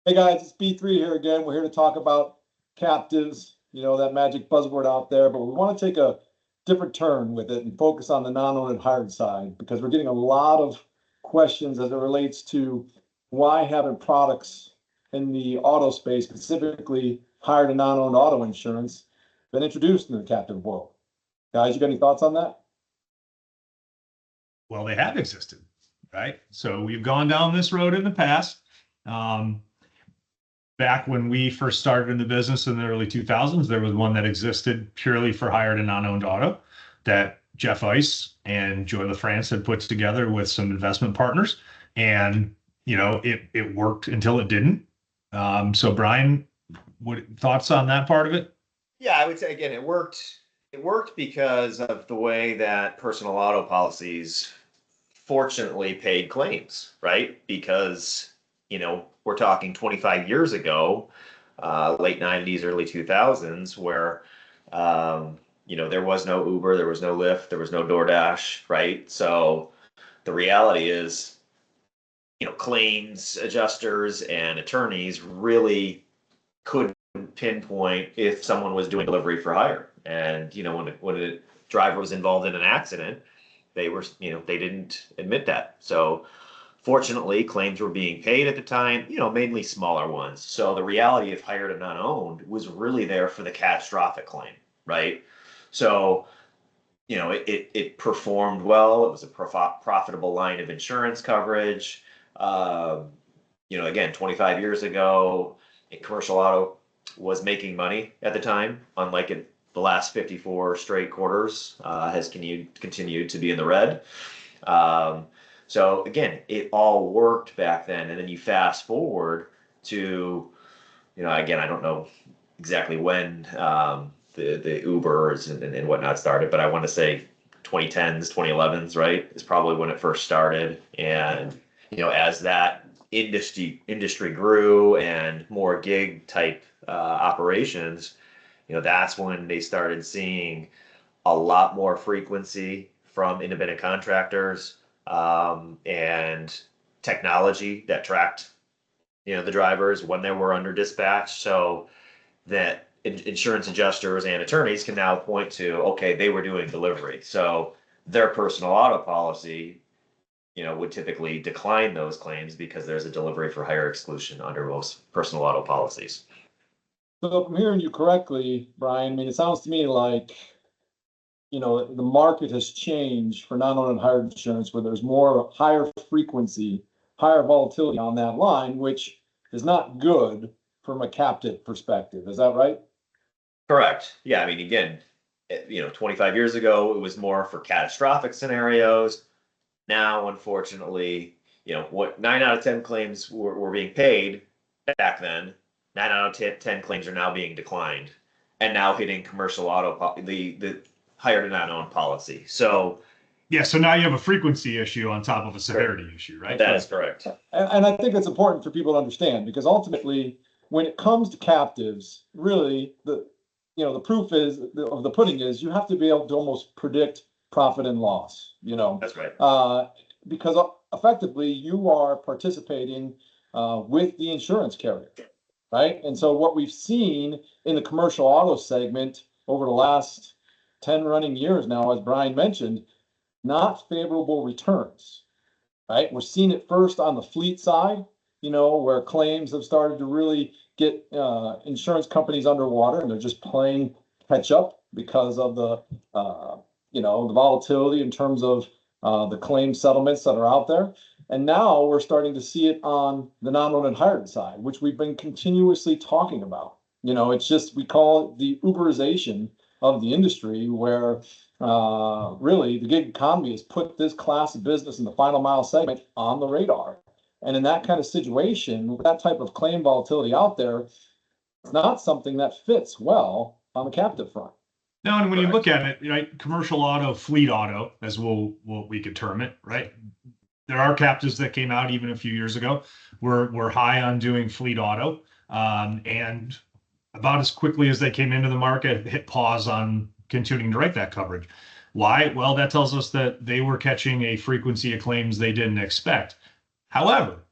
Hey guys, it's B3 here again. We're here to talk about captives, that magic buzzword out there, but we want to take a different turn with it and focus on the non-owned and hired side because we're getting a lot of questions as it relates to why haven't products in the auto space, specifically hired and non-owned auto insurance, been introduced in the captive world. Guys, you got any thoughts on that? Well, they have existed, right? So we've gone down this road in the past. Um, Back when we first started in the business in the early 2000s, there was one that existed purely for hired and non-owned auto that Jeff Ice and Joy LaFrance had put together with some investment partners. And, it worked until it didn't. So Brian, what thoughts on that part of it? Yeah, I would say again, it worked. It worked because of the way that personal auto policies fortunately paid claims, right? Because, we're talking 25 years ago, late 90s, early 2000s, where, there was no Uber, there was no Lyft, there was no DoorDash, right? So the reality is, claims adjusters and attorneys really couldn't pinpoint if someone was doing delivery for hire. And, when a driver was involved in an accident, they didn't admit that. So fortunately, claims were being paid at the time, mainly smaller ones. So the reality of hired and non-owned was really there for the catastrophic claim, right? So, it performed well. It was a profitable line of insurance coverage. Um, Again, 25 years ago, commercial auto was making money at the time, unlike in the last 54 straight quarters, has continued to be in the red. Um, so again, it all worked back then. And then you fast forward to, again, I don't know exactly when the Ubers and whatnot started, but I want to say 2010s, 2011s, right, is probably when it first started. And, as that industry grew and more gig type operations, that's when they started seeing a lot more frequency from independent contractors, and technology that tracked, the drivers when they were under dispatch, so that insurance adjusters and attorneys can now point to, okay, they were doing delivery. So their personal auto policy, would typically decline those claims because there's a delivery for hire exclusion under most personal auto policies. So if I'm hearing you correctly, Brian, I mean, it sounds to me like the market has changed for non-owned and hired insurance where there's more higher frequency, higher volatility on that line, which is not good from a captive perspective. Is that right? Correct. Yeah. I mean, again, 25 years ago, it was more for catastrophic scenarios. Now, unfortunately, what 9 out of 10 claims were being paid back then, 9 out of 10 claims are now being declined and now hitting commercial auto, the hired and not-owned policy. So, Yeah, so now you have a frequency issue on top of a severity issue, right? that is correct. And I think it's important for people to understand because ultimately, when it comes to captives, really the proof is of the pudding is you have to be able to almost predict profit and loss. That's right. Because effectively you are participating with the insurance carrier, right? And so what we've seen in the commercial auto segment over the last 10 running years now, as Brian mentioned, not favorable returns, right? We're seeing it first on the fleet side, where claims have started to really get insurance companies underwater and they're just playing catch up because of the volatility in terms of the claim settlements that are out there. And now we're starting to see it on the non-owned and hired side, which we've been continuously talking about. It's just, we call it the Uberization of the industry where really the gig economy has put this class of business in the final mile segment on the radar. And in that kind of situation, with that type of claim volatility out there, it's not something that fits well on the captive front. No, and when you look at it, right, commercial auto, fleet auto, as we could term it, right? There are captives that came out even a few years ago. We're high on doing fleet auto, and about as quickly as they came into the market, hit pause on continuing to write that coverage. Why? Well, that tells us that they were catching a frequency of claims they didn't expect. However,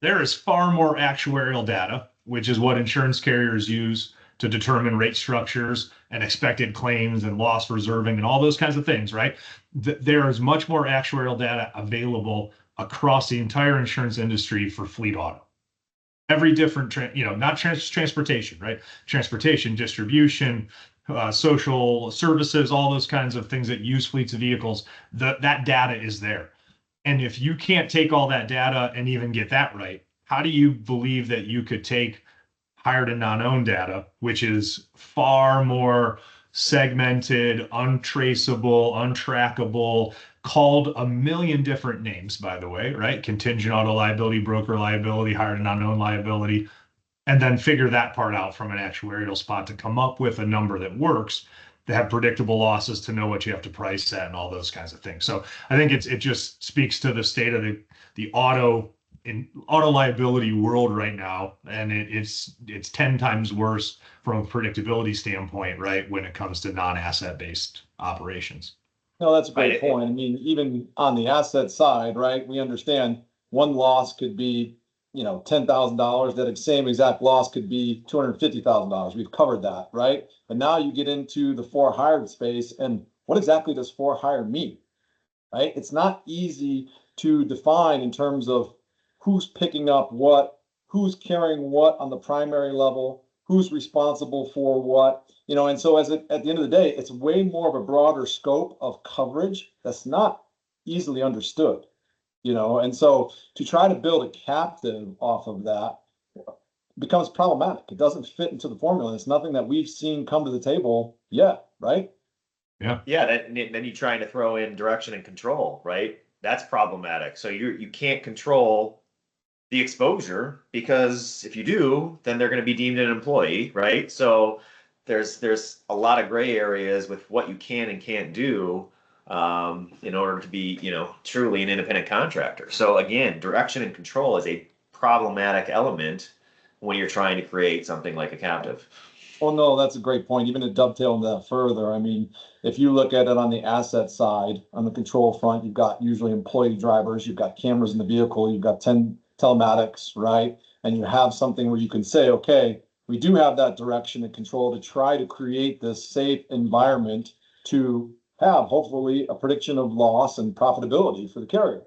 There is far more actuarial data, which is what insurance carriers use to determine rate structures and expected claims and loss reserving and all those kinds of things, right? There is much more actuarial data available across the entire insurance industry for fleet auto. Every different, not transportation, right? Transportation, distribution, social services, all those kinds of things that use fleets of vehicles, that data is there. And if you can't take all that data and even get that right, how do you believe that you could take hired and non-owned data, which is far more segmented, untraceable, untrackable, called a million different names, by the way, right? Contingent auto liability, broker liability, hired and non-owned liability, and then figure that part out from an actuarial spot to come up with a number that works, to have predictable losses, to know what you have to price at and all those kinds of things. So I think it just speaks to the state of the auto liability world right now, and it's 10 times worse from a predictability standpoint, right, when it comes to non-asset based operations. No, that's a great point. I mean, even on the asset side, right, we understand one loss could be, $10,000. That same exact loss could be $250,000. We've covered that, right? But now you get into the for hire space, and what exactly does for hire mean, right? It's not easy to define in terms of who's picking up what, who's carrying what on the primary level, who's responsible for what, and so at the end of the day, it's way more of a broader scope of coverage that's not easily understood, and so to try to build a captive off of that becomes problematic. It doesn't fit into the formula. It's nothing that we've seen come to the table yet, right? Yeah. Yeah. Then you're trying to throw in direction and control, right? That's problematic. So you can't control the exposure, because if you do, then they're going to be deemed an employee, right? So there's a lot of gray areas with what you can and can't do in order to be, truly an independent contractor. So again, direction and control is a problematic element when you're trying to create something like a captive. Well, no, that's a great point. Even to dovetail that further, I mean, if you look at it on the asset side, on the control front, you've got usually employee drivers, you've got cameras in the vehicle, you've got 10 telematics, right? And you have something where you can say, okay, we do have that direction and control to try to create this safe environment to have hopefully a prediction of loss and profitability for the carrier.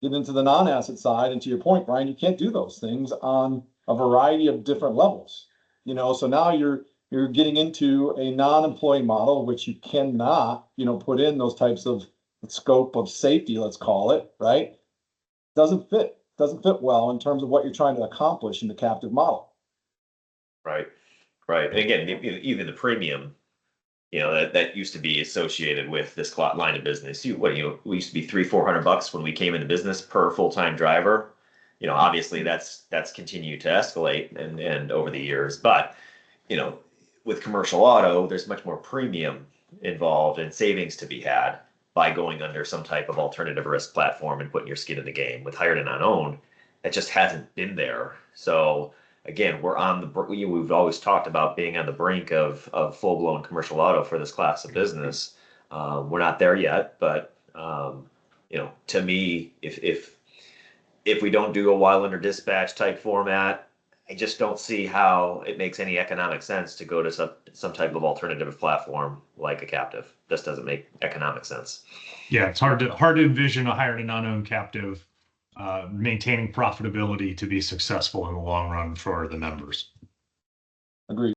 Get into the non-asset side, and to your point, Brian, you can't do those things on a variety of different levels. So now you're getting into a non-employee model, which you cannot, put in those types of scope of safety, let's call it, right? Doesn't fit well in terms of what you're trying to accomplish in the captive model. Right. And again, even the premium, that used to be associated with this line of business. We used to be $300-400 when we came into business per full-time driver. Obviously that's continued to escalate and over the years, but with commercial auto, there's much more premium involved and savings to be had by going under some type of alternative risk platform and putting your skin in the game. With hired and non-owned, that just hasn't been there. So again, we've always talked about being on the brink of full-blown commercial auto for this class of business. We're not there yet, but to me, if we don't do a while under dispatch type format, I just don't see how it makes any economic sense to go to some type of alternative platform like a captive. This doesn't make economic sense. Yeah, it's hard to envision a hired and non-owned captive maintaining profitability to be successful in the long run for the members. Agreed.